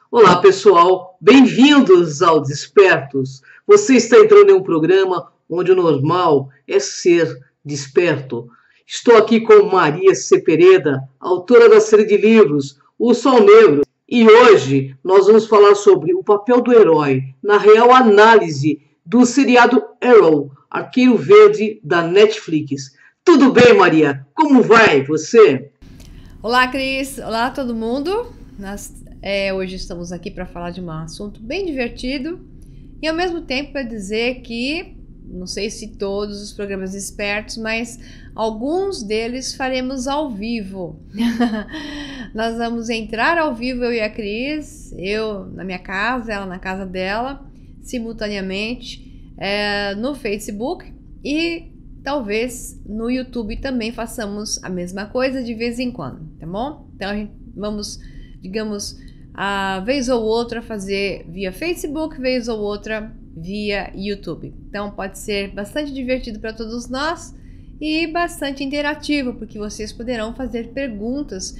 Olá, pessoal, bem-vindos ao Despertos. Você está entrando em um programa onde o normal é ser desperto. Estou aqui com Maria Cepereda, autora da série de livros O Sol Negro, e hoje nós vamos falar sobre o papel do herói na real análise do seriado Arrow, Arqueiro Verde, da Netflix. Tudo bem, Maria? Como vai você? Olá, Cris! Olá, todo mundo! Hoje estamos aqui para falar de um assunto bem divertido e ao mesmo tempo para dizer que, não sei se todos os programas expertos, mas alguns deles faremos ao vivo. Nós vamos entrar ao vivo, eu e a Cris, eu na minha casa, ela na casa dela, simultaneamente no Facebook e talvez no YouTube também façamos a mesma coisa de vez em quando, tá bom? Então a gente vamos, digamos, a vez ou outra fazer via Facebook, vez ou outra via YouTube. Então pode ser bastante divertido para todos nós e bastante interativo, porque vocês poderão fazer perguntas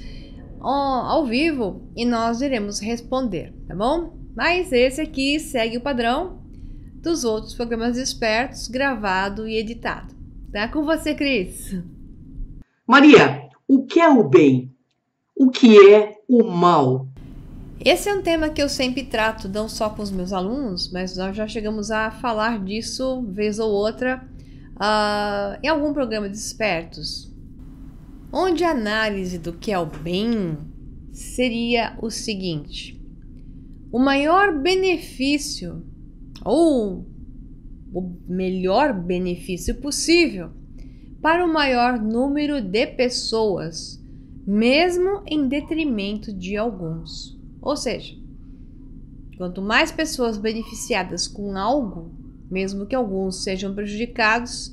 ao vivo e nós iremos responder, tá bom? Mas esse aqui segue o padrão dos outros programas expertos, gravado e editado. Tá com você, Cris. Maria, o que é o bem? O que é o mal? Esse é um tema que eu sempre trato, não só com os meus alunos, mas nós já chegamos a falar disso, vez ou outra, em algum programa de expertos, onde a análise do que é o bem seria o seguinte: o maior benefício, ou o melhor benefício possível para o maior número de pessoas, mesmo em detrimento de alguns. Ou seja, quanto mais pessoas beneficiadas com algo, mesmo que alguns sejam prejudicados,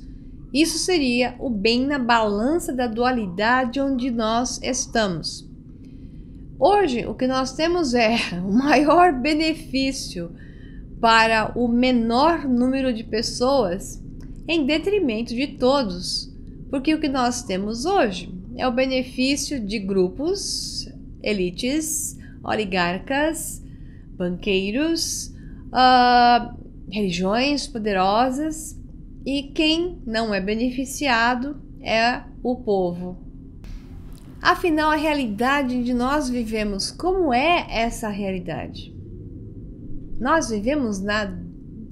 isso seria o bem na balança da dualidade onde nós estamos. Hoje, o que nós temos é o maior benefício para o menor número de pessoas em detrimento de todos, porque o que nós temos hoje é o benefício de grupos, elites, oligarcas, banqueiros, religiões poderosas, e quem não é beneficiado é o povo. Afinal, a realidade onde nós vivemos, como é essa realidade? Nós vivemos na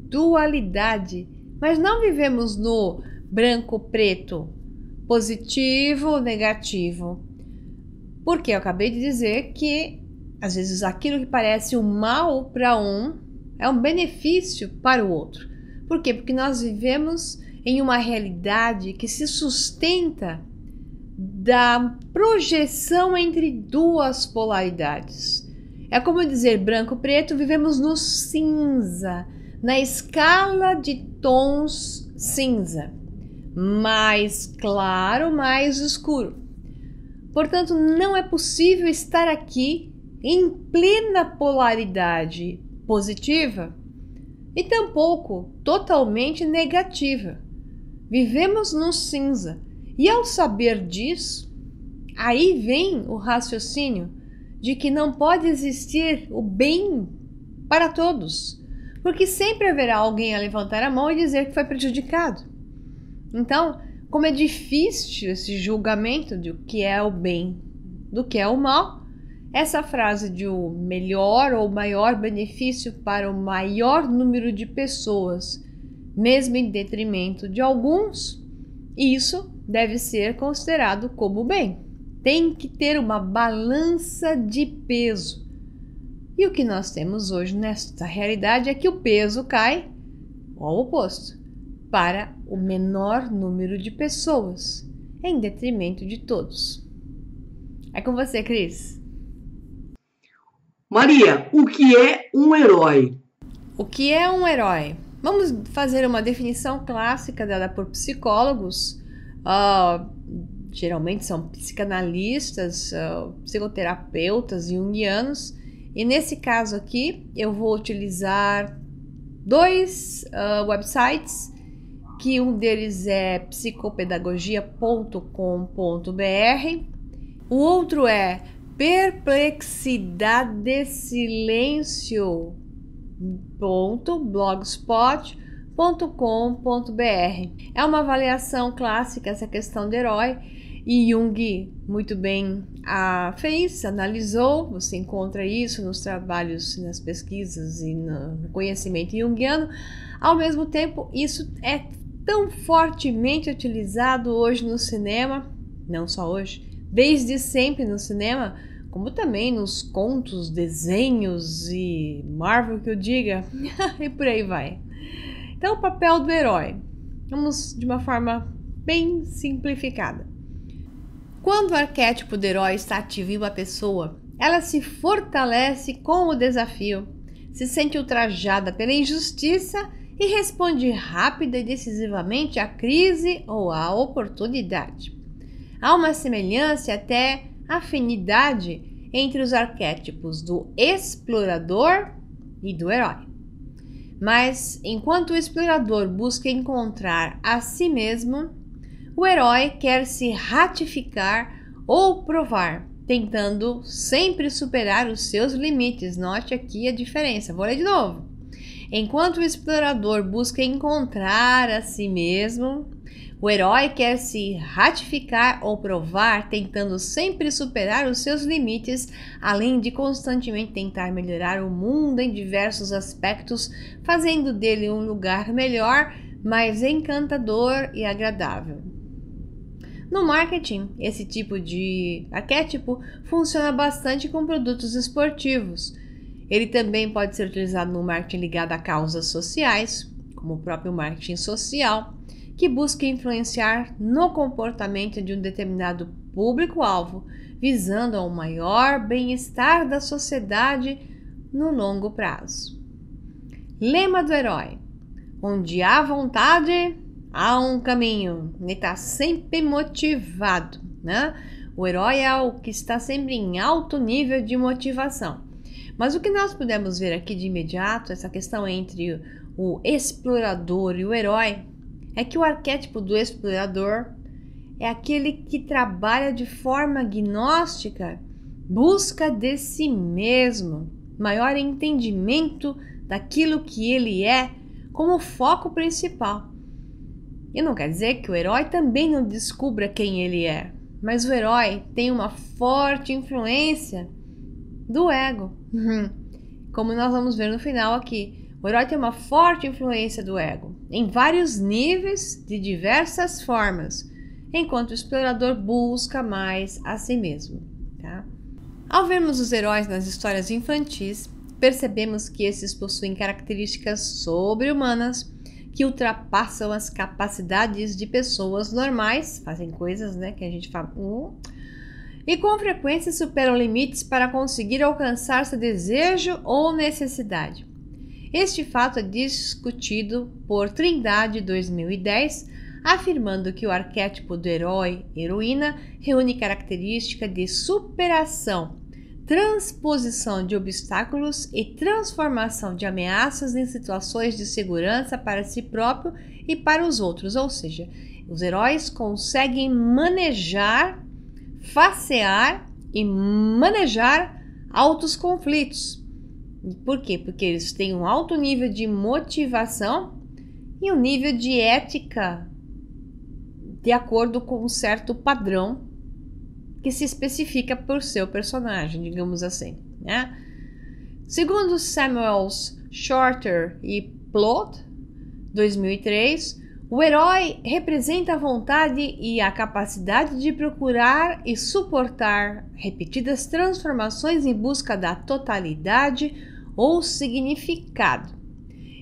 dualidade, mas não vivemos no branco-preto, positivo ou negativo. Porque eu acabei de dizer que, às vezes, aquilo que parece um mal para um é um benefício para o outro. Por quê? Porque nós vivemos em uma realidade que se sustenta da projeção entre duas polaridades. É como dizer branco-preto, vivemos no cinza, na escala de tons cinza, mais claro, mais escuro. Portanto, não é possível estar aqui em plena polaridade positiva e tampouco totalmente negativa. Vivemos no cinza e, ao saber disso, aí vem o raciocínio de que não pode existir o bem para todos, porque sempre haverá alguém a levantar a mão e dizer que foi prejudicado. Então, como é difícil esse julgamento do que é o bem, do que é o mal, essa frase de o melhor ou maior benefício para o maior número de pessoas, mesmo em detrimento de alguns, isso deve ser considerado como bem. Tem que ter uma balança de peso. E o que nós temos hoje nesta realidade é que o peso cai ao oposto, para o menor número de pessoas, em detrimento de todos. É com você, Cris. Maria, o que é um herói? O que é um herói? Vamos fazer uma definição clássica dada por psicólogos, geralmente são psicanalistas, psicoterapeutas junguianos, e nesse caso aqui eu vou utilizar dois websites, que um deles é psicopedagogia.com.br, o outro é perplexidaddesilêncio.blogspot.com.br. É uma avaliação clássica essa questão do herói, e Jung muito bem fez, analisou. Você encontra isso nos trabalhos, nas pesquisas e no conhecimento junguiano. Ao mesmo tempo, isso é tão fortemente utilizado hoje no cinema, não só hoje, desde sempre no cinema, como também nos contos, desenhos e Marvel que eu diga, e por aí vai. Então, o papel do herói, vamos de uma forma bem simplificada. Quando o arquétipo do herói está ativo em uma pessoa, ela se fortalece com o desafio, se sente ultrajada pela injustiça e responde rápida e decisivamente à crise ou à oportunidade. Há uma semelhança e até afinidade entre os arquétipos do explorador e do herói. Mas, enquanto o explorador busca encontrar a si mesmo, o herói quer se ratificar ou provar, tentando sempre superar os seus limites. Note aqui a diferença. Vou ler de novo. Enquanto o explorador busca encontrar a si mesmo, o herói quer se ratificar ou provar, tentando sempre superar os seus limites, além de constantemente tentar melhorar o mundo em diversos aspectos, fazendo dele um lugar melhor, mais encantador e agradável. No marketing, esse tipo de arquétipo funciona bastante com produtos esportivos. Ele também pode ser utilizado no marketing ligado a causas sociais, como o próprio marketing social, que busca influenciar no comportamento de um determinado público-alvo, visando ao maior bem-estar da sociedade no longo prazo. Lema do herói: onde há vontade, há um caminho. Ele está sempre motivado, né? O herói é o que está sempre em alto nível de motivação. Mas o que nós podemos ver aqui de imediato, essa questão entre o explorador e o herói, é que o arquétipo do explorador é aquele que trabalha de forma gnóstica, busca de si mesmo, maior entendimento daquilo que ele é como foco principal. E não quer dizer que o herói também não descubra quem ele é, mas o herói tem uma forte influência do ego. Como nós vamos ver no final aqui, o herói tem uma forte influência do ego, em vários níveis, de diversas formas, enquanto o explorador busca mais a si mesmo. Tá? Ao vermos os heróis nas histórias infantis, percebemos que esses possuem características sobre-humanas que ultrapassam as capacidades de pessoas normais, fazem coisas, né, que a gente fala, e com frequência superam limites para conseguir alcançar seu desejo ou necessidade. Este fato é discutido por Trindade 2010, afirmando que o arquétipo do herói-heroína reúne características de superação, transposição de obstáculos e transformação de ameaças em situações de segurança para si próprio e para os outros. Ou seja, os heróis conseguem manejar, facear e manejar altos conflitos. Por quê? Porque eles têm um alto nível de motivação e um nível de ética de acordo com um certo padrão que se especifica por seu personagem, digamos assim, né? Segundo Samuels Shorter e Plot, 2003, o herói representa a vontade e a capacidade de procurar e suportar repetidas transformações em busca da totalidade ou significado.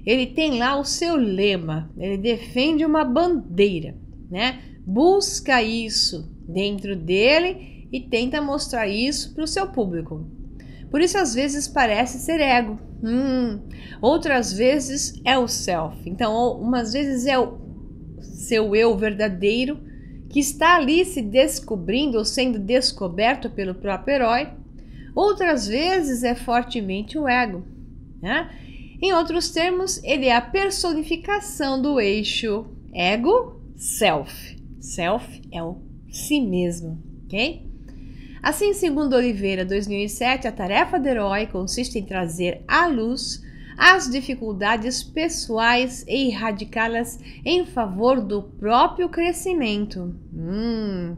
Ele tem lá o seu lema, ele defende uma bandeira, né? Busca isso dentro dele e tenta mostrar isso para o seu público. Por isso, às vezes, parece ser ego. Outras vezes é o self. Então, umas vezes é o seu eu verdadeiro que está ali se descobrindo ou sendo descoberto pelo próprio herói. Outras vezes é fortemente o ego, né? Em outros termos, ele é a personificação do eixo ego-self. Self é o si mesmo, ok? Assim, segundo Oliveira, 2007, a tarefa do herói consiste em trazer à luz as dificuldades pessoais e erradicá-las em favor do próprio crescimento.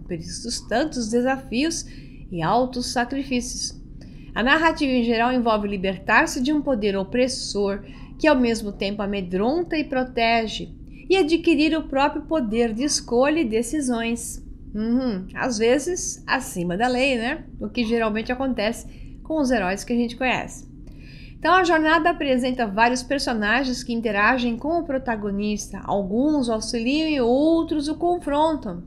Por isso tantos desafios e altos sacrifícios. A narrativa em geral envolve libertar-se de um poder opressor que ao mesmo tempo amedronta e protege, e adquirir o próprio poder de escolha e decisões. Às vezes acima da lei, né? O que geralmente acontece com os heróis que a gente conhece. Então a jornada apresenta vários personagens que interagem com o protagonista, alguns o auxiliam e outros o confrontam,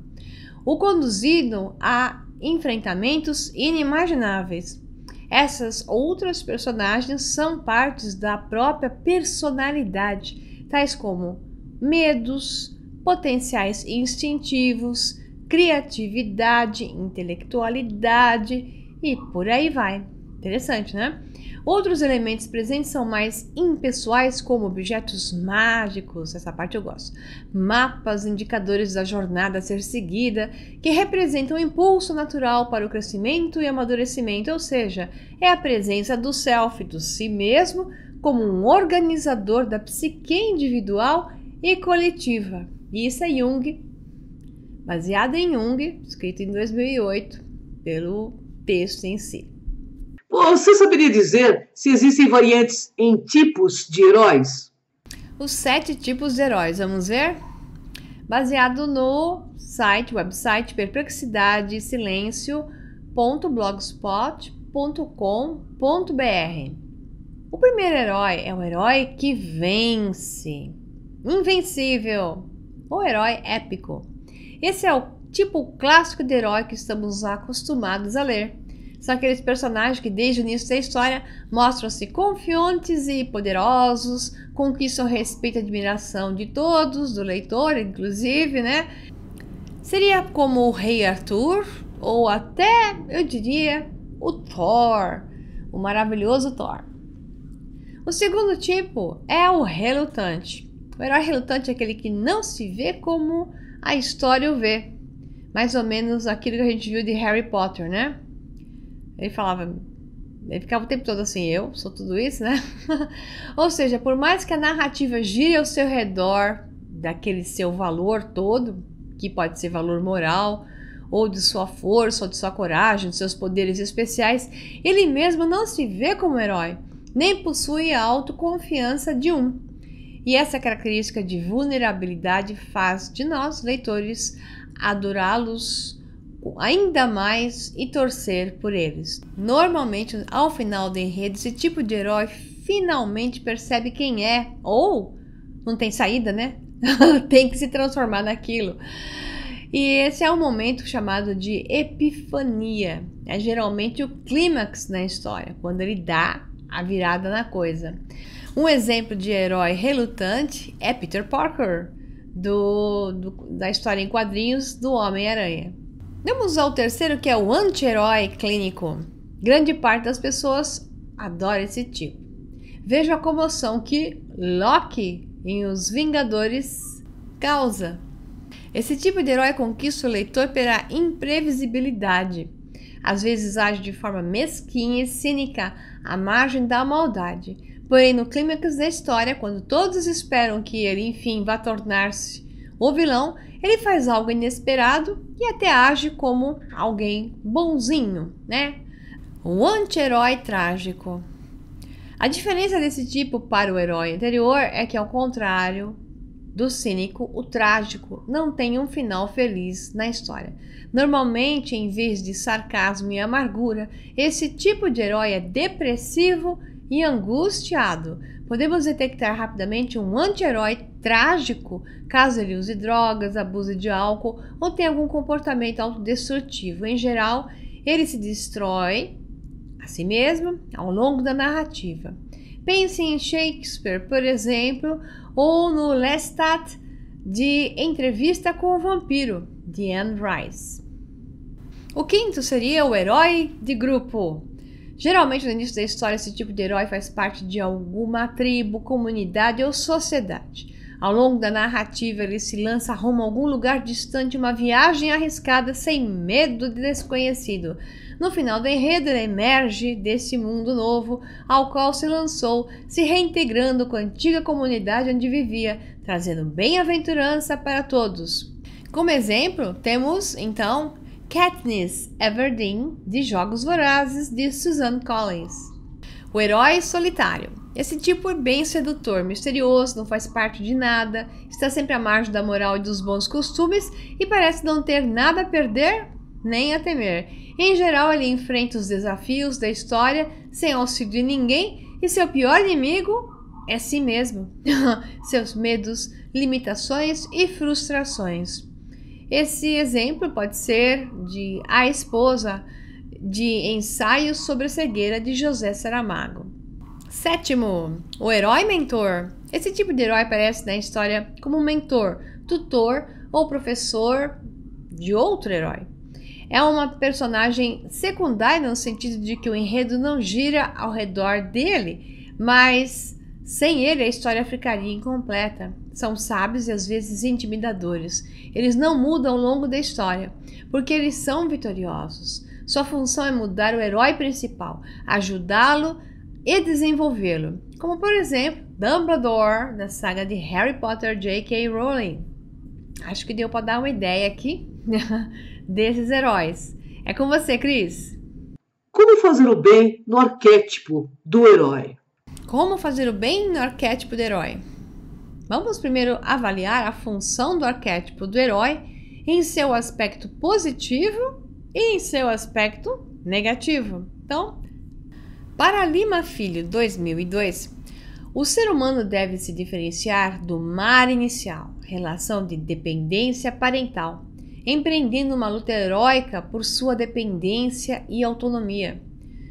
o conduzindo a enfrentamentos inimagináveis. Essas outras personagens são partes da própria personalidade, tais como medos, potenciais instintivos, criatividade, intelectualidade e por aí vai. Interessante, né? Outros elementos presentes são mais impessoais, como objetos mágicos, essa parte eu gosto, mapas, indicadores da jornada a ser seguida, que representam o impulso natural para o crescimento e amadurecimento, ou seja, é a presença do self, do si mesmo, como um organizador da psique individual e coletiva. Isso é Jung, baseado em Jung, escrito em 2008, pelo texto em si. Você saberia dizer se existem variantes em tipos de heróis? Os 7 tipos de heróis, vamos ver? Baseado no website Perplexidade Silêncio.blogspot.com.br. O primeiro herói é o herói que vence. Invencível. O herói épico. Esse é o tipo clássico de herói que estamos acostumados a ler. São aqueles personagens que desde o início da história mostram-se confiantes e poderosos, conquistam respeito e admiração de todos, do leitor inclusive, né? Seria como o Rei Arthur, ou até, eu diria, o Thor, o maravilhoso Thor. O segundo tipo é o relutante. O herói relutante é aquele que não se vê como a história o vê. Mais ou menos aquilo que a gente viu de Harry Potter, né? Ele ficava o tempo todo assim, eu sou tudo isso, né? Ou seja, por mais que a narrativa gire ao seu redor daquele seu valor todo, que pode ser valor moral, ou de sua força, ou de sua coragem, de seus poderes especiais, ele mesmo não se vê como herói, nem possui a autoconfiança de um. E essa característica de vulnerabilidade faz de nós, leitores, adorá-los ainda mais e torcer por eles. Normalmente, ao final do enredo, esse tipo de herói finalmente percebe quem é, ou não tem saída, né? Tem que se transformar naquilo. E esse é um momento chamado de epifania. É geralmente o clímax na história, quando ele dá a virada na coisa. Um exemplo de herói relutante é Peter Parker, da história em quadrinhos do Homem-Aranha. Vamos ao terceiro, que é o anti-herói clínico. Grande parte das pessoas adora esse tipo. Veja a comoção que Loki em Os Vingadores causa. Esse tipo de herói conquista o leitor pela imprevisibilidade. Às vezes age de forma mesquinha e cínica, à margem da maldade. Porém, no clímax da história, quando todos esperam que ele, enfim, vá tornar-se o vilão, ele faz algo inesperado e até age como alguém bonzinho, né? O anti-herói trágico. A diferença desse tipo para o herói anterior é que, ao contrário do cínico, o trágico não tem um final feliz na história. Normalmente, em vez de sarcasmo e amargura, esse tipo de herói é depressivo e angustiado. Podemos detectar rapidamente um anti-herói trágico caso ele use drogas, abuse de álcool ou tenha algum comportamento autodestrutivo. Em geral, ele se destrói a si mesmo ao longo da narrativa. Pense em Shakespeare, por exemplo, ou no Lestat de Entrevista com o Vampiro, de Anne Rice. O quinto seria o herói de grupo. Geralmente, no início da história, esse tipo de herói faz parte de alguma tribo, comunidade ou sociedade. Ao longo da narrativa, ele se lança rumo a algum lugar distante, uma viagem arriscada sem medo de desconhecido. No final do enredo, ele emerge desse mundo novo ao qual se lançou, se reintegrando com a antiga comunidade onde vivia, trazendo bem-aventurança para todos. Como exemplo, temos, então, Katniss Everdeen, de Jogos Vorazes, de Suzanne Collins. O herói solitário. Esse tipo é bem sedutor, misterioso, não faz parte de nada, está sempre à margem da moral e dos bons costumes e parece não ter nada a perder nem a temer. Em geral, ele enfrenta os desafios da história sem auxílio de ninguém e seu pior inimigo é si mesmo, seus medos, limitações e frustrações. Esse exemplo pode ser de A Esposa, de Ensaios sobre a Cegueira, de José Saramago. Sétimo, o herói mentor. Esse tipo de herói aparece na história como mentor, tutor ou professor de outro herói. É uma personagem secundária no sentido de que o enredo não gira ao redor dele, mas sem ele a história ficaria incompleta. São sábios e às vezes intimidadores. Eles não mudam ao longo da história, porque eles são vitoriosos. Sua função é mudar o herói principal, ajudá-lo e desenvolvê-lo, como por exemplo Dumbledore na saga de Harry Potter J.K. Rowling. Acho que deu para dar uma ideia aqui desses heróis. É com você, Cris. Como fazer o bem no arquétipo do herói? Como fazer o bem no arquétipo do herói? Vamos primeiro avaliar a função do arquétipo do herói em seu aspecto positivo e em seu aspecto negativo. Então, para Lima Filho, 2002, o ser humano deve se diferenciar do mar inicial, relação de dependência parental, empreendendo uma luta heróica por sua dependência e autonomia.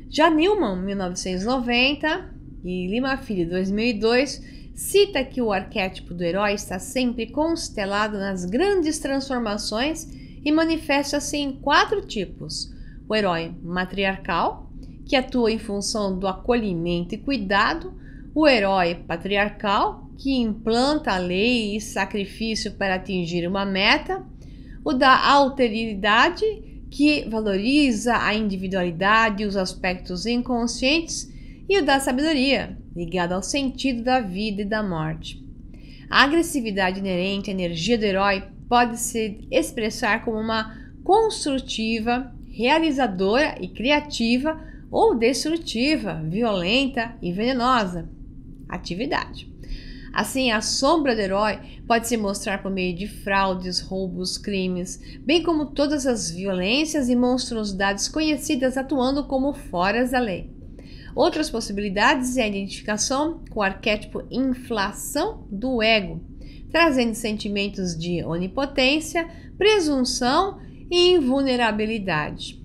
Já Newman, 1990, e Lima Filho, 2002, cita que o arquétipo do herói está sempre constelado nas grandes transformações e manifesta-se em 4 tipos. O herói matriarcal, que atua em função do acolhimento e cuidado, o herói patriarcal, que implanta a lei e sacrifício para atingir uma meta, o da alteridade, que valoriza a individualidade e os aspectos inconscientes, e o da sabedoria, ligado ao sentido da vida e da morte. A agressividade inerente à energia do herói pode se expressar como uma construtiva, realizadora e criativa, ou destrutiva, violenta e venenosa atividade. Assim, a sombra do herói pode se mostrar por meio de fraudes, roubos, crimes, bem como todas as violências e monstruosidades conhecidas atuando como foras da lei. Outras possibilidades é a identificação com o arquétipo inflação do ego, trazendo sentimentos de onipotência, presunção e invulnerabilidade.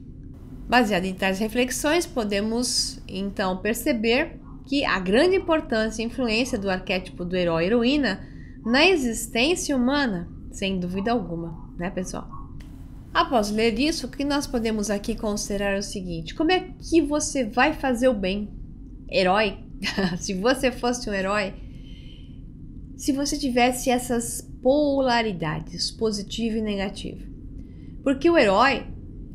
Baseado em tais reflexões, podemos então perceber que a grande importância e influência do arquétipo do herói-heroína na existência humana, sem dúvida alguma, né, pessoal? Após ler isso, o que nós podemos aqui considerar é o seguinte: como é que você vai fazer o bem? Herói? Se você fosse um herói, se você tivesse essas polaridades, positivo e negativo. Porque o herói,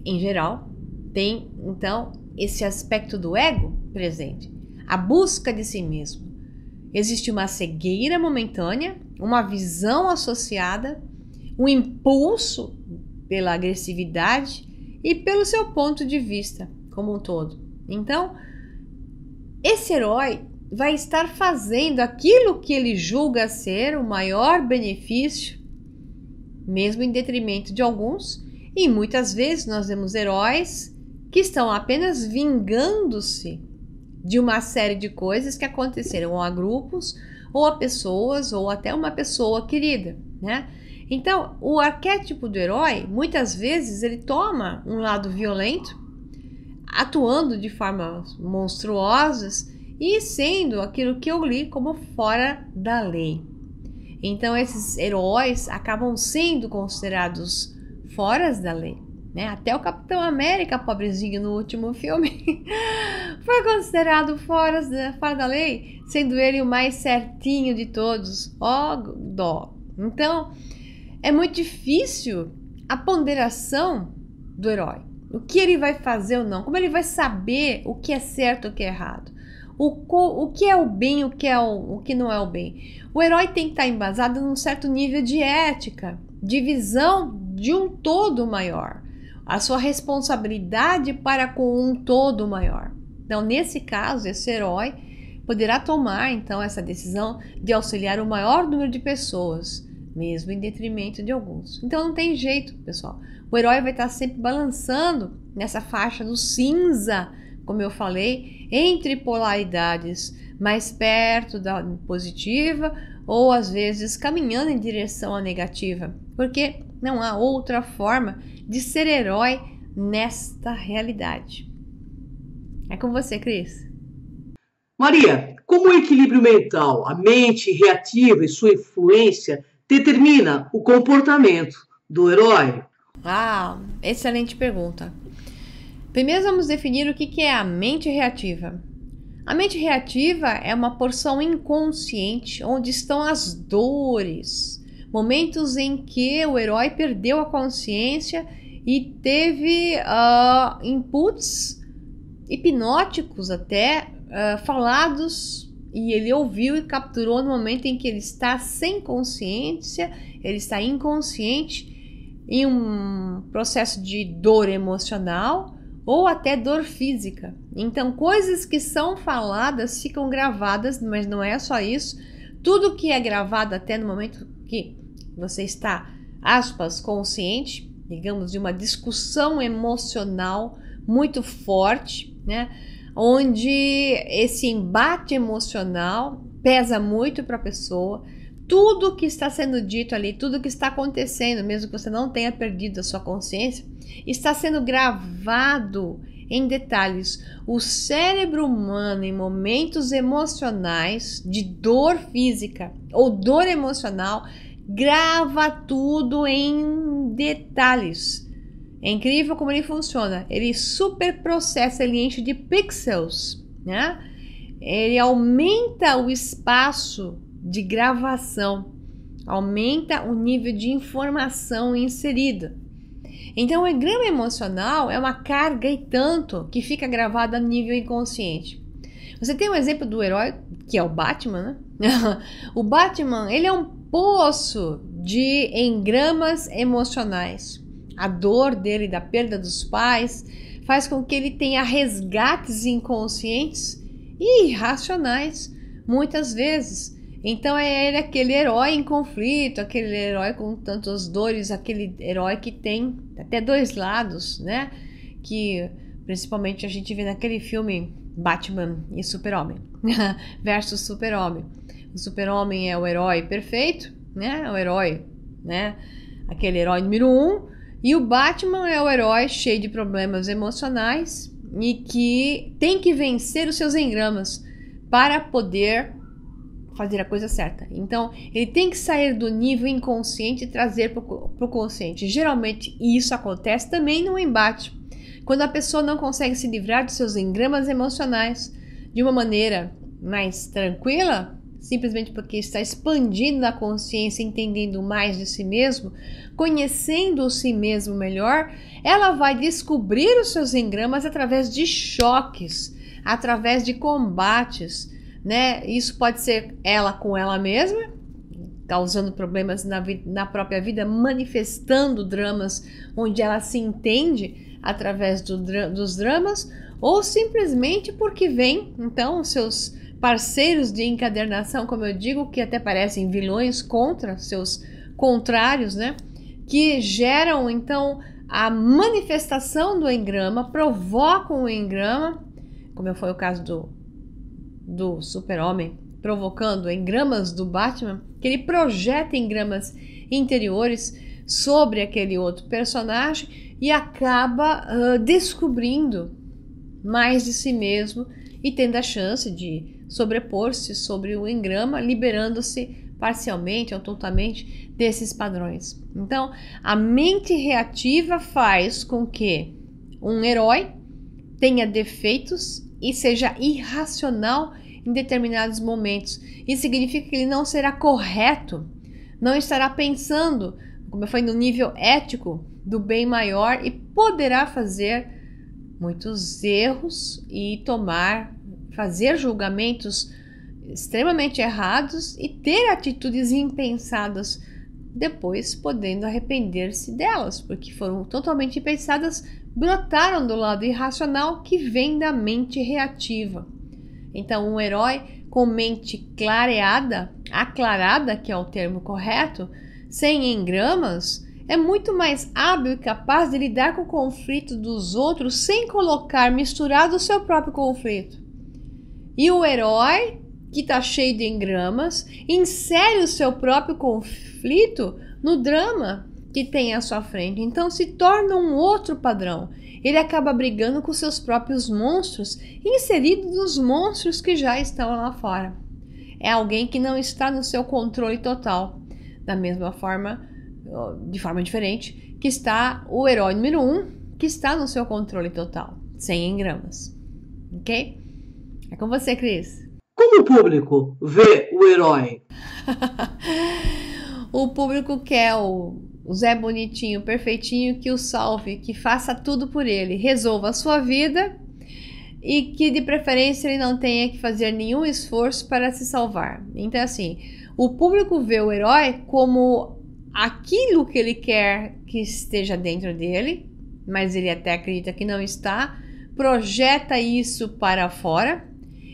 em geral, tem então esse aspecto do ego presente, a busca de si mesmo. Existe uma cegueira momentânea, uma visão associada, um impulso pela agressividade e pelo seu ponto de vista como um todo. Então, esse herói vai estar fazendo aquilo que ele julga ser o maior benefício, mesmo em detrimento de alguns, e muitas vezes nós vemos heróis que estão apenas vingando-se de uma série de coisas que aconteceram a grupos, ou a pessoas, ou até uma pessoa querida, né? Então, o arquétipo do herói, muitas vezes, ele toma um lado violento, atuando de formas monstruosas e sendo aquilo que eu li como fora da lei. Então, esses heróis acabam sendo considerados fora da lei, né? Até o Capitão América, pobrezinho, no último filme, foi considerado fora da lei, sendo ele o mais certinho de todos. Ó, dó. Então, é muito difícil a ponderação do herói. O que ele vai fazer ou não, como ele vai saber o que é certo e o que é errado. O que é o bem, o que não é o bem. O herói tem que estar embasado num certo nível de ética, de visão de um todo maior. A sua responsabilidade para com um todo maior. Então, nesse caso, esse herói poderá tomar, então, essa decisão de auxiliar o maior número de pessoas, mesmo em detrimento de alguns. Então, não tem jeito, pessoal. O herói vai estar sempre balançando nessa faixa do cinza, como eu falei, entre polaridades, mais perto da positiva ou às vezes caminhando em direção à negativa, porque não há outra forma de ser herói nesta realidade. É com você, Cris. Maria, como o equilíbrio mental, a mente reativa e sua influência determina o comportamento do herói? Excelente pergunta. Primeiro vamos definir o que é a mente reativa. A mente reativa é uma porção inconsciente onde estão as dores, momentos em que o herói perdeu a consciência e teve inputs hipnóticos até falados, e ele ouviu e capturou no momento em que ele está sem consciência, ele está inconsciente em um processo de dor emocional ou até dor física. Então, coisas que são faladas ficam gravadas, mas não é só isso. Tudo que é gravado até no momento que você está, aspas, consciente, digamos, de uma discussão emocional muito forte, né? Onde esse embate emocional pesa muito para a pessoa. Tudo que está sendo dito ali, tudo que está acontecendo, mesmo que você não tenha perdido a sua consciência, está sendo gravado em detalhes. O cérebro humano, em momentos emocionais de dor física ou dor emocional, grava tudo em detalhes. É incrível como ele funciona. Ele superprocessa, ele enche de pixels, né? Ele aumenta o espaço de gravação, aumenta o nível de informação inserida. Então, o engrama emocional é uma carga e tanto que fica gravada a nível inconsciente. Você tem um exemplo do herói, que é o Batman, né? O Batman, ele é um poço de engramas emocionais. A dor dele, da perda dos pais, faz com que ele tenha resgates inconscientes e irracionais, muitas vezes. Então é ele aquele herói em conflito, aquele herói com tantas dores, aquele herói que tem até dois lados, né? Que principalmente a gente vê naquele filme Batman e Super-Homem versus Super-Homem. O Super-Homem é o herói perfeito, né? O herói, né? Aquele herói número 1. E o Batman é o herói cheio de problemas emocionais e que tem que vencer os seus engramas para poder fazer a coisa certa. Então, ele tem que sair do nível inconsciente e trazer para o consciente. Geralmente, isso acontece também no embate. Quando a pessoa não consegue se livrar dos seus engramas emocionais de uma maneira mais tranquila, simplesmente porque está expandindo a consciência, entendendo mais de si mesmo, conhecendo o si mesmo melhor, ela vai descobrir os seus engramas através de choques, através de combates, né? Isso pode ser ela com ela mesma, causando problemas na própria vida, manifestando dramas onde ela se entende através dos dramas, ou simplesmente porque vem, então, os seus parceiros de encadernação, como eu digo, que até parecem vilões contra seus contrários, né? Que geram, então, a manifestação do engrama, provocam o engrama, como foi o caso do Super-Homem, provocando engramas do Batman, que ele projeta engramas interiores sobre aquele outro personagem e acaba descobrindo mais de si mesmo e tendo a chance de sobrepor-se sobre o engrama, liberando-se parcialmente ou totalmente desses padrões. Então, a mente reativa faz com que um herói tenha defeitos e seja irracional em determinados momentos. Isso significa que ele não será correto, não estará pensando, como eu falei, no nível ético do bem maior e poderá fazer muitos erros e fazer julgamentos extremamente errados e ter atitudes impensadas, depois podendo arrepender-se delas, porque foram totalmente impensadas, brotaram do lado irracional que vem da mente reativa. Então, um herói com mente clareada, aclarada, que é o termo correto, sem engramas, é muito mais hábil e capaz de lidar com o conflito dos outros sem misturar o seu próprio conflito. E o herói, que está cheio de engramas, insere o seu próprio conflito no drama que tem à sua frente. Então se torna um outro padrão. Ele acaba brigando com seus próprios monstros, inseridos nos monstros que já estão lá fora. É alguém que não está no seu controle total. Da mesma forma, de forma diferente, que está o herói número 1, que está no seu controle total, sem engramas. Ok? É com você, Cris. Como o público vê o herói? O público quer o Zé Bonitinho, perfeitinho, que o salve, que faça tudo por ele, resolva a sua vida e que de preferência ele não tenha que fazer nenhum esforço para se salvar. Então assim, o público vê o herói como aquilo que ele quer que esteja dentro dele, mas ele até acredita que não está, projeta isso para fora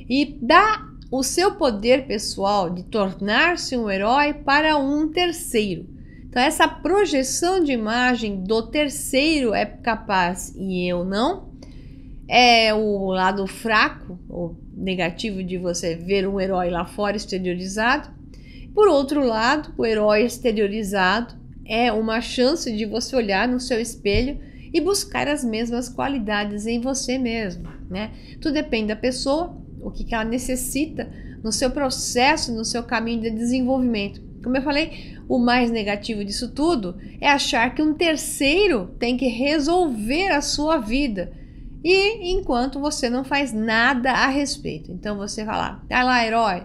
e dá o seu poder pessoal de tornar-se um herói para um terceiro. Então essa projeção de imagem do terceiro é capaz e eu não, é o lado fraco ou negativo de você ver um herói lá fora exteriorizado. Por outro lado, o herói exteriorizado é uma chance de você olhar no seu espelho e buscar as mesmas qualidades em você mesmo, né? Tudo depende da pessoa, o que ela necessita no seu processo, no seu caminho de desenvolvimento. Como eu falei, o mais negativo disso tudo é achar que um terceiro tem que resolver a sua vida e enquanto você não faz nada a respeito. Então você vai lá, herói,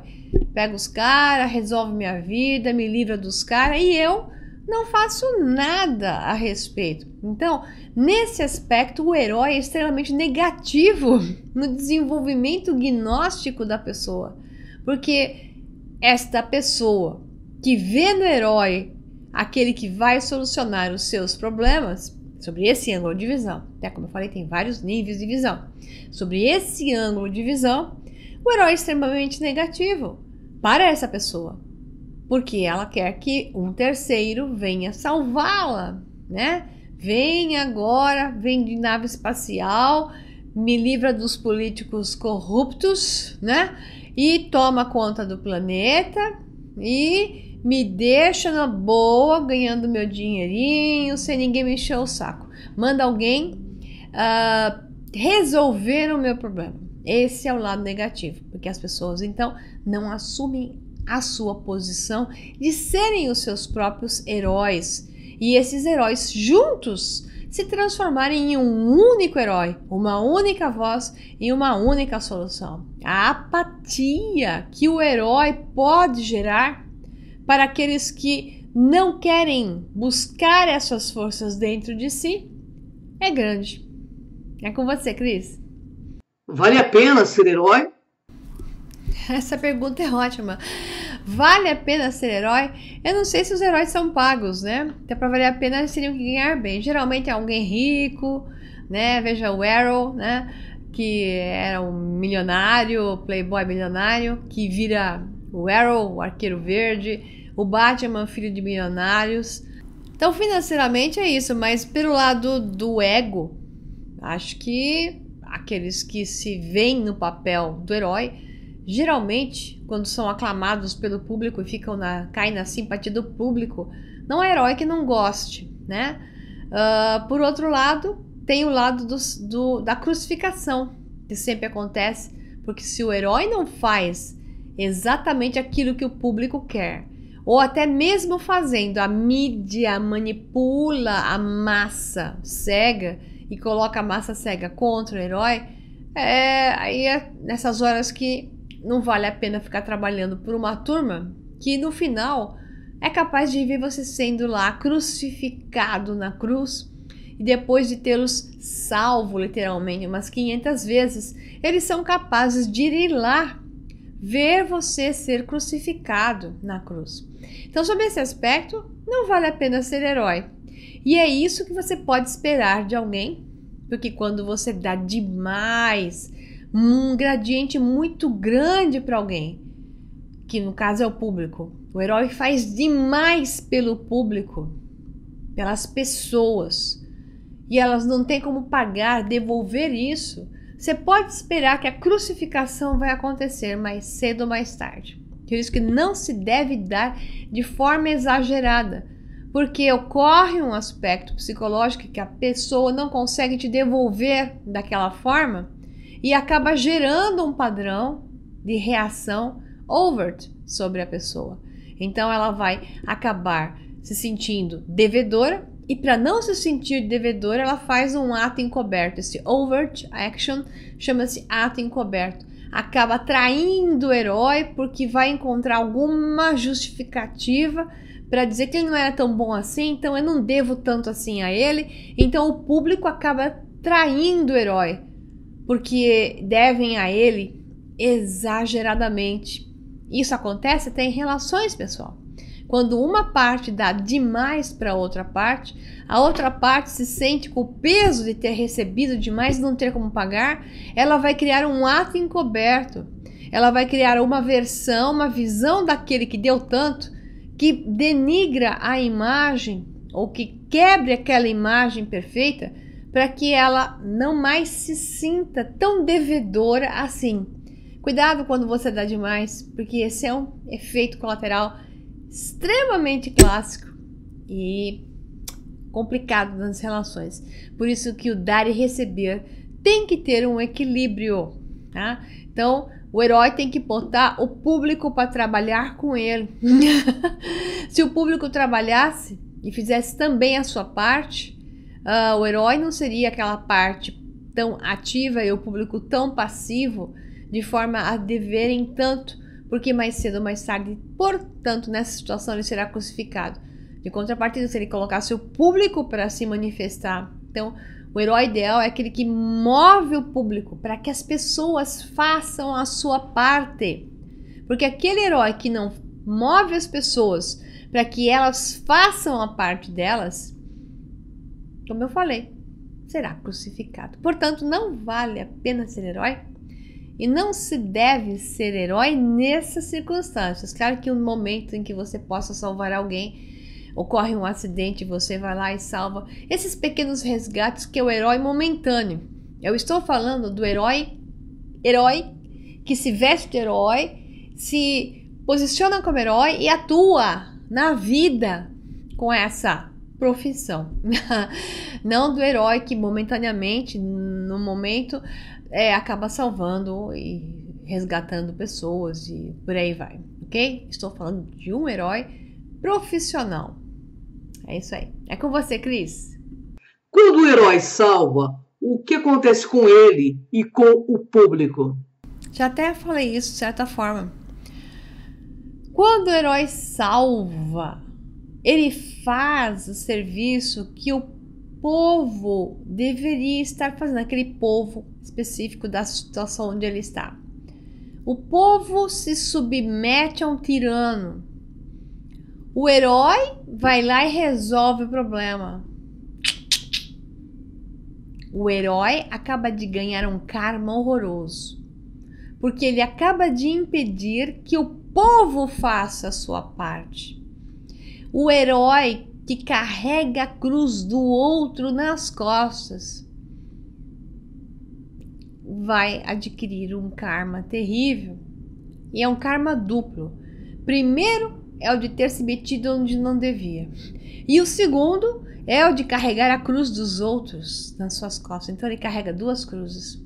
pega os caras, resolve minha vida, me livra dos caras e eu não faço nada a respeito. Então, nesse aspecto, o herói é extremamente negativo no desenvolvimento gnóstico da pessoa. Porque esta pessoa que vê no herói aquele que vai solucionar os seus problemas, sobre esse ângulo de visão, até como eu falei, tem vários níveis de visão. Sobre esse ângulo de visão, o herói é extremamente negativo para essa pessoa. Porque ela quer que um terceiro venha salvá-la, né? Vem agora, vem de nave espacial, me livra dos políticos corruptos, né? E toma conta do planeta e me deixa na boa, ganhando meu dinheirinho, sem ninguém me encher o saco. Manda alguém resolver o meu problema. Esse é o lado negativo, porque as pessoas então não assumem a sua posição de serem os seus próprios heróis e esses heróis juntos se transformarem em um único herói, uma única voz e uma única solução. A apatia que o herói pode gerar para aqueles que não querem buscar essas forças dentro de si é grande. É com você, Cris. Vale a pena ser herói? Essa pergunta é ótima. Vale a pena ser herói? Eu não sei se os heróis são pagos, né? Então, para valer a pena, eles teriam que ganhar bem. Geralmente é alguém rico, né? Veja o Arrow, né? Que era um milionário, playboy milionário, que vira o Arrow, o Arqueiro Verde, o Batman, filho de milionários. Então, financeiramente é isso, mas pelo lado do ego, acho que aqueles que se veem no papel do herói, geralmente, quando são aclamados pelo público e caem na simpatia do público, não é herói que não goste, né? Por outro lado, tem o lado da crucificação, que sempre acontece, porque se o herói não faz exatamente aquilo que o público quer, ou até mesmo fazendo, a mídia manipula a massa cega e coloca a massa cega contra o herói, aí é nessas horas que não vale a pena ficar trabalhando por uma turma que no final é capaz de ver você sendo lá crucificado na cruz e depois de tê-los salvo literalmente umas 500 vezes, eles são capazes de ir lá ver você ser crucificado na cruz. Então, sob esse aspecto, não vale a pena ser herói. E é isso que você pode esperar de alguém, porque quando você dá demais, um gradiente muito grande para alguém, que no caso é o público, o herói faz demais pelo público, pelas pessoas, e elas não têm como pagar, devolver isso, você pode esperar que a crucificação vai acontecer mais cedo ou mais tarde. Por isso que não se deve dar de forma exagerada, porque ocorre um aspecto psicológico que a pessoa não consegue te devolver daquela forma e acaba gerando um padrão de reação overt sobre a pessoa. Então ela vai acabar se sentindo devedora, e para não se sentir devedora, ela faz um ato encoberto. Esse overt action chama-se ato encoberto. Acaba atraindo o herói porque vai encontrar alguma justificativa para dizer que ele não era tão bom assim, então eu não devo tanto assim a ele. Então o público acaba traindo o herói porque devem a ele exageradamente. Isso acontece até em relações, pessoal. Quando uma parte dá demais para a outra parte se sente com o peso de ter recebido demais e não ter como pagar, ela vai criar um ato encoberto. Ela vai criar uma versão, uma visão daquele que deu tanto, que denigra a imagem ou que quebre aquela imagem perfeita para que ela não mais se sinta tão devedora assim. Cuidado quando você dá demais, porque esse é um efeito colateral extremamente clássico e complicado nas relações. Por isso que o dar e receber tem que ter um equilíbrio, tá? Então, o herói tem que botar o público para trabalhar com ele. Se o público trabalhasse e fizesse também a sua parte, o herói não seria aquela parte tão ativa e o público tão passivo, de forma a deverem tanto, porque mais cedo ou mais tarde, portanto, nessa situação ele será crucificado. De contrapartida, se ele colocasse o público para se manifestar, então o herói ideal é aquele que move o público para que as pessoas façam a sua parte. Porque aquele herói que não move as pessoas para que elas façam a parte delas, como eu falei, será crucificado. Portanto, não vale a pena ser herói. E não se deve ser herói nessas circunstâncias. Claro que um momento em que você possa salvar alguém, ocorre um acidente, você vai lá e salva. Esses pequenos resgates que é o herói momentâneo. Eu estou falando do herói que se veste de herói, se posiciona como herói e atua na vida com essa profissão. Não do herói que momentaneamente, no momento, acaba salvando e resgatando pessoas e por aí vai, ok? Estou falando de um herói profissional. É isso aí. É com você, Cris. Quando o herói salva, o que acontece com ele e com o público? Já até falei isso de certa forma. Quando o herói salva, ele faz o serviço que o povo deveria estar fazendo, aquele povo específico da situação onde ele está. O povo se submete a um tirano. O herói vai lá e resolve o problema. O herói acaba de ganhar um karma horroroso, porque ele acaba de impedir que o povo faça a sua parte. O herói que carrega a cruz do outro nas costas vai adquirir um karma terrível, e é um karma duplo. Primeiro é o de ter se metido onde não devia, e o segundo é o de carregar a cruz dos outros nas suas costas. Então ele carrega duas cruzes,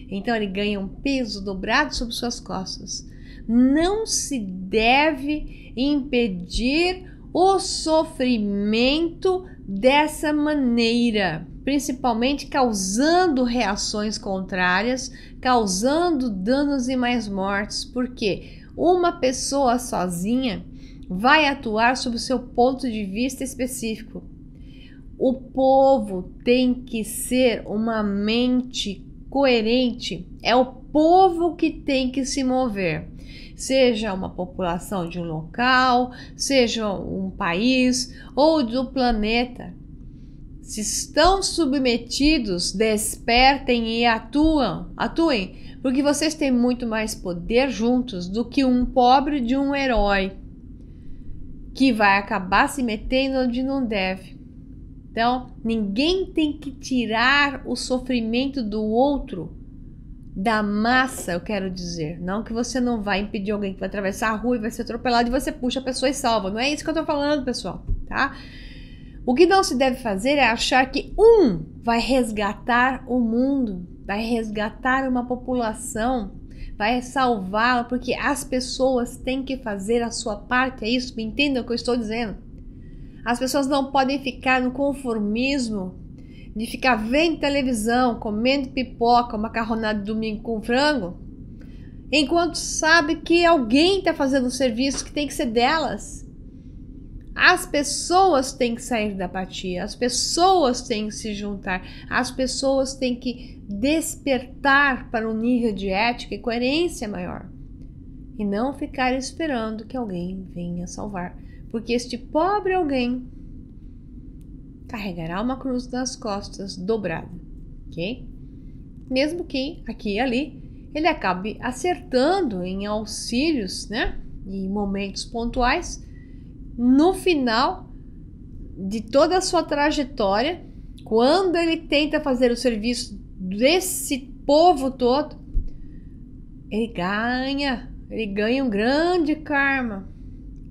então ele ganha um peso dobrado sobre suas costas. Não se deve impedir o sofrimento dessa maneira, principalmente causando reações contrárias, causando danos e mais mortes, porque uma pessoa sozinha vai atuar sob o seu ponto de vista específico. O povo tem que ser uma mente coerente, é o povo que tem que se mover, seja uma população de um local, seja um país ou do planeta. Se estão submetidos, despertem e atuem, porque vocês têm muito mais poder juntos do que um pobre de um herói que vai acabar se metendo onde não deve. Então, ninguém tem que tirar o sofrimento do outro, da massa, eu quero dizer. Não que você não vai impedir alguém que vai atravessar a rua e vai ser atropelado e você puxa a pessoa e salva. Não é isso que eu tô falando, pessoal, tá? O que não se deve fazer é achar que um vai resgatar o mundo, vai resgatar uma população, vai salvá-la, porque as pessoas têm que fazer a sua parte, é isso? Me entendam o que eu estou dizendo? As pessoas não podem ficar no conformismo de ficar vendo televisão, comendo pipoca, macarronada de domingo com frango, enquanto sabe que alguém está fazendo um serviço que tem que ser delas. As pessoas têm que sair da apatia, as pessoas têm que se juntar, as pessoas têm que despertar para um nível de ética e coerência maior e não ficar esperando que alguém venha salvar, porque este pobre alguém carregará uma cruz nas costas dobrada, ok? Mesmo que aqui e ali ele acabe acertando em auxílios, né? Em momentos pontuais, no final de toda a sua trajetória, quando ele tenta fazer o serviço desse povo todo, ele ganha um grande karma.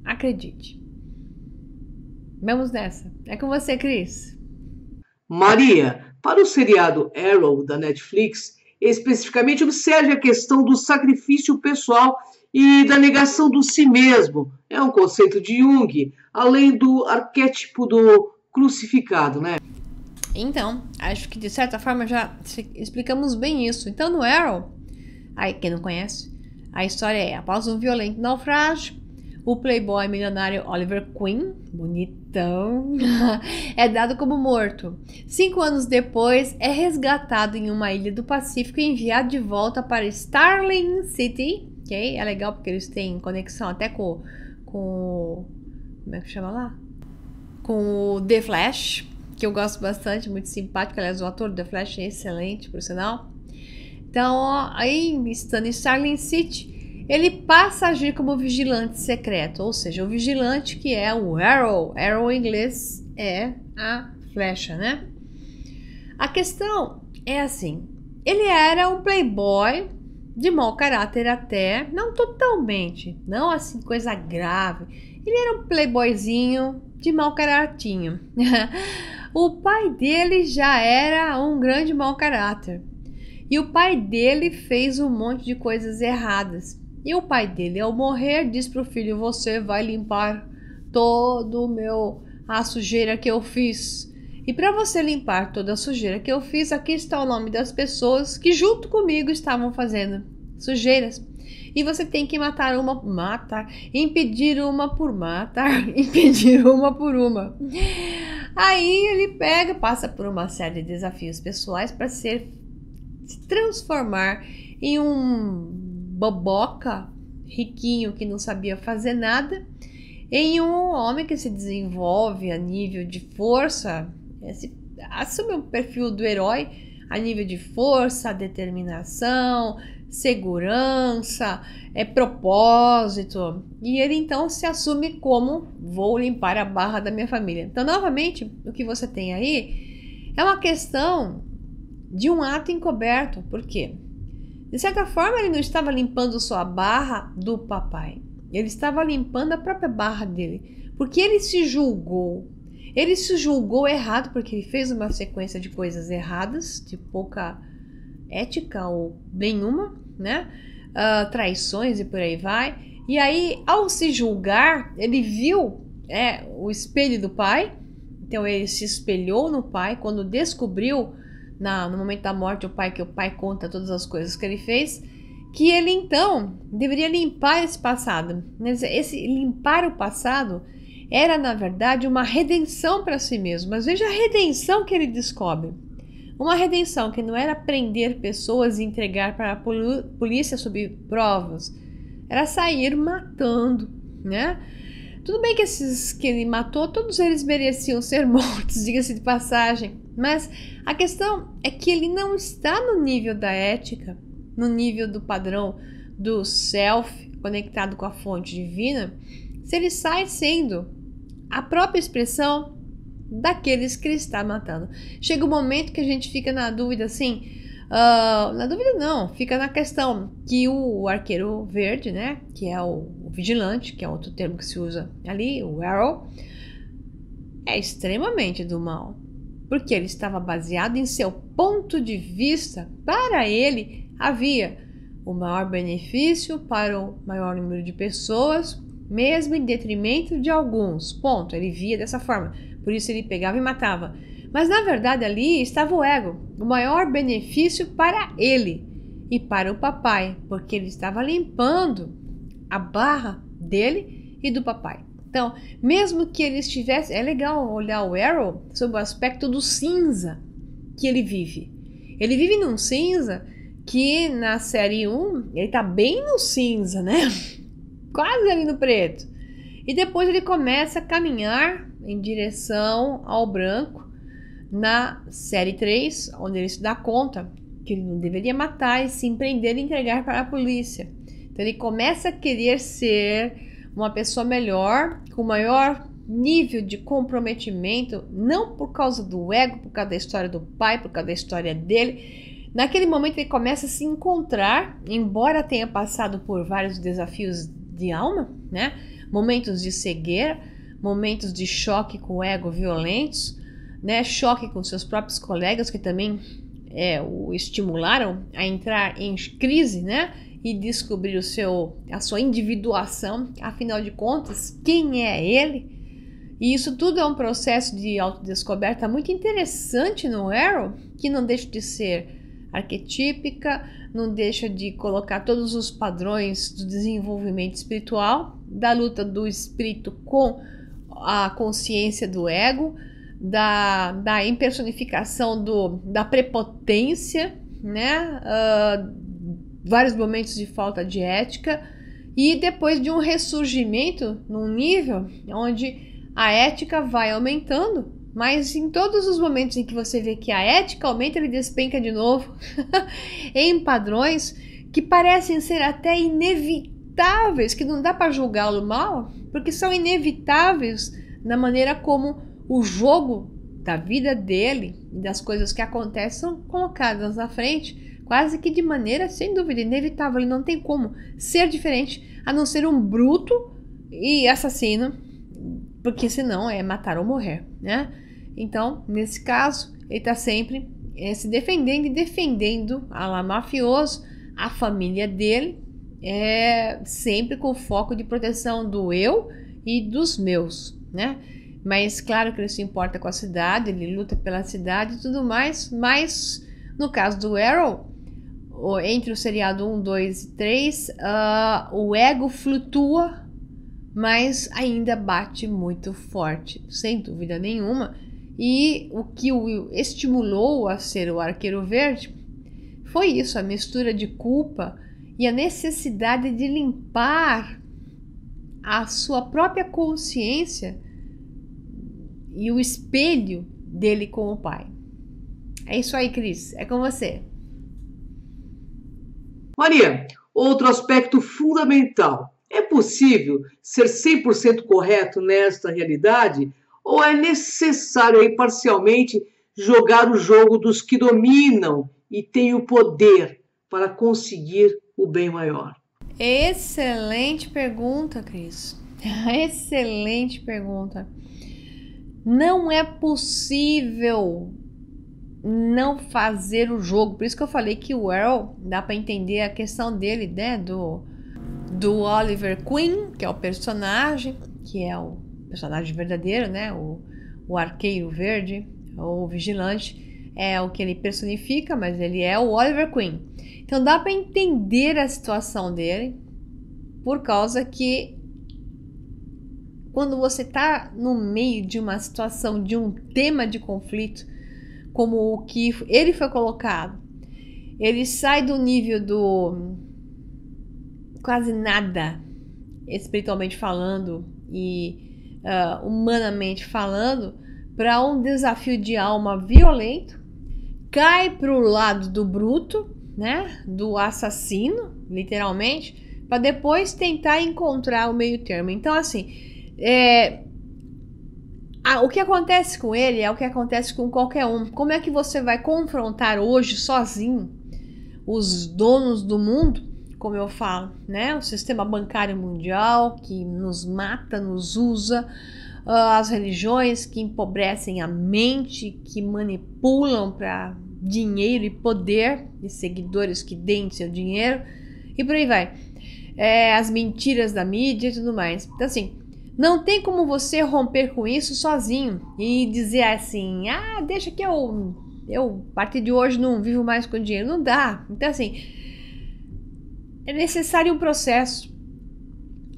Acredite. Vamos nessa. É com você, Cris. Maria, para o seriado Arrow da Netflix, especificamente observe a questão do sacrifício pessoal e da negação do si mesmo. É um conceito de Jung, além do arquétipo do crucificado, né? Então, acho que de certa forma já explicamos bem isso. Então, no Arrow, aí quem não conhece, a história é: após um violento naufrágio, o playboy milionário Oliver Queen, bonitão, é dado como morto. 5 anos depois, é resgatado em uma ilha do Pacífico e enviado de volta para Starling City. Okay? É legal porque eles têm conexão até com como é que chama lá? Com o The Flash, que eu gosto bastante, muito simpático. Aliás, o ator do The Flash é excelente, por sinal. Então, aí, estando em Starling City, ele passa a agir como vigilante secreto, ou seja, o vigilante que é o Arrow. Arrow em inglês é a flecha, né? A questão é assim, ele era um playboy de mau caráter até, não totalmente, não assim coisa grave. Ele era um playboyzinho de mau caratinho. O pai dele já era um grande mau caráter. E o pai dele fez um monte de coisas erradas. E o pai dele, ao morrer, diz pro filho: você vai limpar a sujeira que eu fiz. E para você limpar toda a sujeira que eu fiz, aqui está o nome das pessoas que junto comigo estavam fazendo sujeiras. E você tem que impedir uma por uma. Aí ele passa por uma série de desafios pessoais para se transformar em um boboca riquinho que não sabia fazer nada, em um homem que se desenvolve a nível de força, assume o perfil do herói a nível de força, determinação, segurança, propósito, e ele então se assume como: vou limpar a barra da minha família. Então, novamente, o que você tem aí é uma questão de um ato encoberto. Por quê? De certa forma, ele não estava limpando só a barra do papai, ele estava limpando a própria barra dele, porque ele se julgou errado, porque ele fez uma sequência de coisas erradas, de pouca ética ou nenhuma, né? traições e por aí vai. E aí, ao se julgar, ele viu o espelho do pai. Então ele se espelhou no pai. Quando descobriu, no momento da morte, que o pai conta todas as coisas que ele fez, que ele então deveria limpar esse passado. Esse limpar o passado era, na verdade, uma redenção para si mesmo. Mas veja a redenção que ele descobre. Uma redenção que não era prender pessoas e entregar para a polícia sob provas. Era sair matando, né? Tudo bem que esses que ele matou, todos eles mereciam ser mortos, diga-se de passagem. Mas a questão é que ele não está no nível da ética, no nível do padrão do self, conectado com a fonte divina, se ele sai sendo a própria expressão daqueles que ele está matando. Chega um momento que a gente fica na dúvida assim, na dúvida não, fica na questão que o arqueiro verde, né, que é o vigilante, que é outro termo que se usa ali, o Arrow, é extremamente do mal, porque ele estava baseado em seu ponto de vista. Para ele havia o maior benefício para o maior número de pessoas, mesmo em detrimento de alguns. Ponto. Ele via dessa forma, por isso ele pegava e matava. Mas na verdade ali estava o ego, o maior benefício para ele e para o papai, porque ele estava limpando a barra dele e do papai. Então, mesmo que ele estivesse... É legal olhar o Arrow sob o aspecto do cinza que ele vive. Ele vive num cinza que na série 1, ele tá bem no cinza, né? Quase ali no preto. E depois ele começa a caminhar em direção ao branco na série 3, onde ele se dá conta que ele não deveria matar e se empreender e entregar para a polícia. Então ele começa a querer ser uma pessoa melhor, com maior nível de comprometimento, não por causa do ego, por causa da história do pai, por causa da história dele. Naquele momento ele começa a se encontrar, embora tenha passado por vários desafios de alma, né? Momentos de cegueira, momentos de choque com o ego violentos, né? Choque com seus próprios colegas que também o estimularam a entrar em crise, né? E descobrir a sua individuação, afinal de contas, quem é ele? E isso tudo é um processo de autodescoberta muito interessante no Arrow, que não deixa de ser arquetípica, não deixa de colocar todos os padrões do desenvolvimento espiritual, da luta do espírito com a consciência do ego, da impersonificação da prepotência, né? Vários momentos de falta de ética e depois de um ressurgimento num nível onde a ética vai aumentando, mas em todos os momentos em que você vê que a ética aumenta, ele despenca de novo em padrões que parecem ser até inevitáveis, que não dá para julgá-lo mal, porque são inevitáveis na maneira como o jogo da vida dele e das coisas que acontecem são colocadas na frente, quase que de maneira, sem dúvida, inevitável. Ele não tem como ser diferente, a não ser um bruto e assassino, porque senão é matar ou morrer, né? Então, nesse caso, ele está sempre se defendendo e defendendo a lá mafioso, a família dele, sempre com foco de proteção do eu e dos meus, né? Mas claro que ele se importa com a cidade, ele luta pela cidade e tudo mais, mas no caso do Arrow, entre o seriado 1, 2 e 3, o ego flutua, mas ainda bate muito forte, sem dúvida nenhuma. E o que o estimulou a ser o Arqueiro Verde foi isso, a mistura de culpa e a necessidade de limpar a sua própria consciência e o espelho dele com o pai. É isso aí, Cris, é com você. Maria, outro aspecto fundamental. É possível ser 100% correto nesta realidade ou é necessário aí, parcialmente jogar o jogo dos que dominam e têm o poder para conseguir o bem maior? Excelente pergunta, Cris. Excelente pergunta. Não é possível não fazer o jogo. Por isso que eu falei que o Earl, dá para entender a questão dele, né, do Oliver Queen, que é o personagem, que é o personagem verdadeiro, né, o arqueiro verde, ou vigilante, é o que ele personifica, mas ele é o Oliver Queen. Então dá para entender a situação dele, por causa que quando você está no meio de uma situação, de um tema de conflito, como o que ele foi colocado, ele sai do nível do quase nada, espiritualmente falando e humanamente falando, para um desafio de alma violento, cai para o lado do bruto, né, do assassino, literalmente, para depois tentar encontrar o meio termo. Então, assim, o que acontece com ele é o que acontece com qualquer um. Como é que você vai confrontar hoje sozinho os donos do mundo, como eu falo, né? O sistema bancário mundial que nos mata, nos usa, as religiões que empobrecem a mente, que manipulam para dinheiro e poder, e seguidores que deem seu dinheiro, e por aí vai. As mentiras da mídia e tudo mais. Então, assim, não tem como você romper com isso sozinho e dizer assim, deixa que eu a partir de hoje não vivo mais com dinheiro. Não dá. Então, assim, é necessário um processo.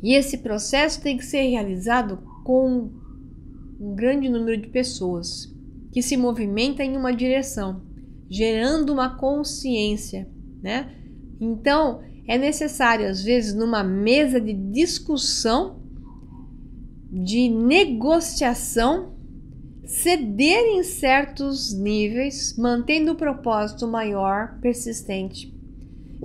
E esse processo tem que ser realizado com um grande número de pessoas que se movimentam em uma direção, gerando uma consciência, né? Então, é necessário, às vezes, numa mesa de discussão, de negociação, ceder em certos níveis, mantendo o propósito maior, persistente.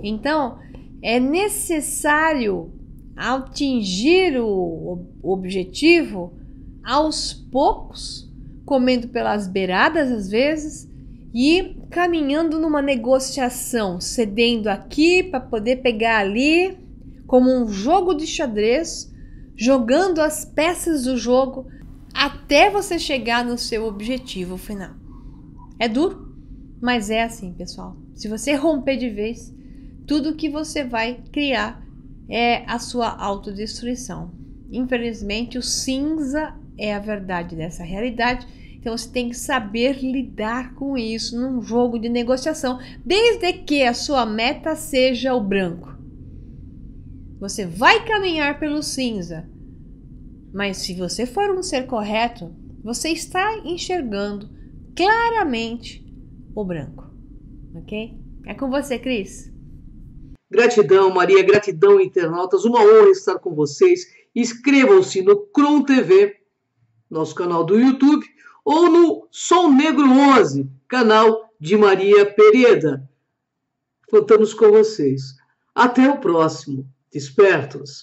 Então, é necessário atingir o objetivo aos poucos, comendo pelas beiradas às vezes, e caminhando numa negociação, cedendo aqui para poder pegar ali, como um jogo de xadrez, jogando as peças do jogo até você chegar no seu objetivo final. É duro, mas é assim, pessoal. Se você romper de vez, tudo que você vai criar é a sua autodestruição. Infelizmente, o cinza é a verdade dessa realidade. Então você tem que saber lidar com isso num jogo de negociação, desde que a sua meta seja o branco. Você vai caminhar pelo cinza, mas se você for um ser correto, você está enxergando claramente o branco, ok? É com você, Cris. Gratidão, Maria, gratidão, internautas. Uma honra estar com vocês. Inscrevam-se no Kron TV, nosso canal do YouTube, ou no Som Negro 11, canal de Maria Pereda. Contamos com vocês. Até o próximo. Despertos.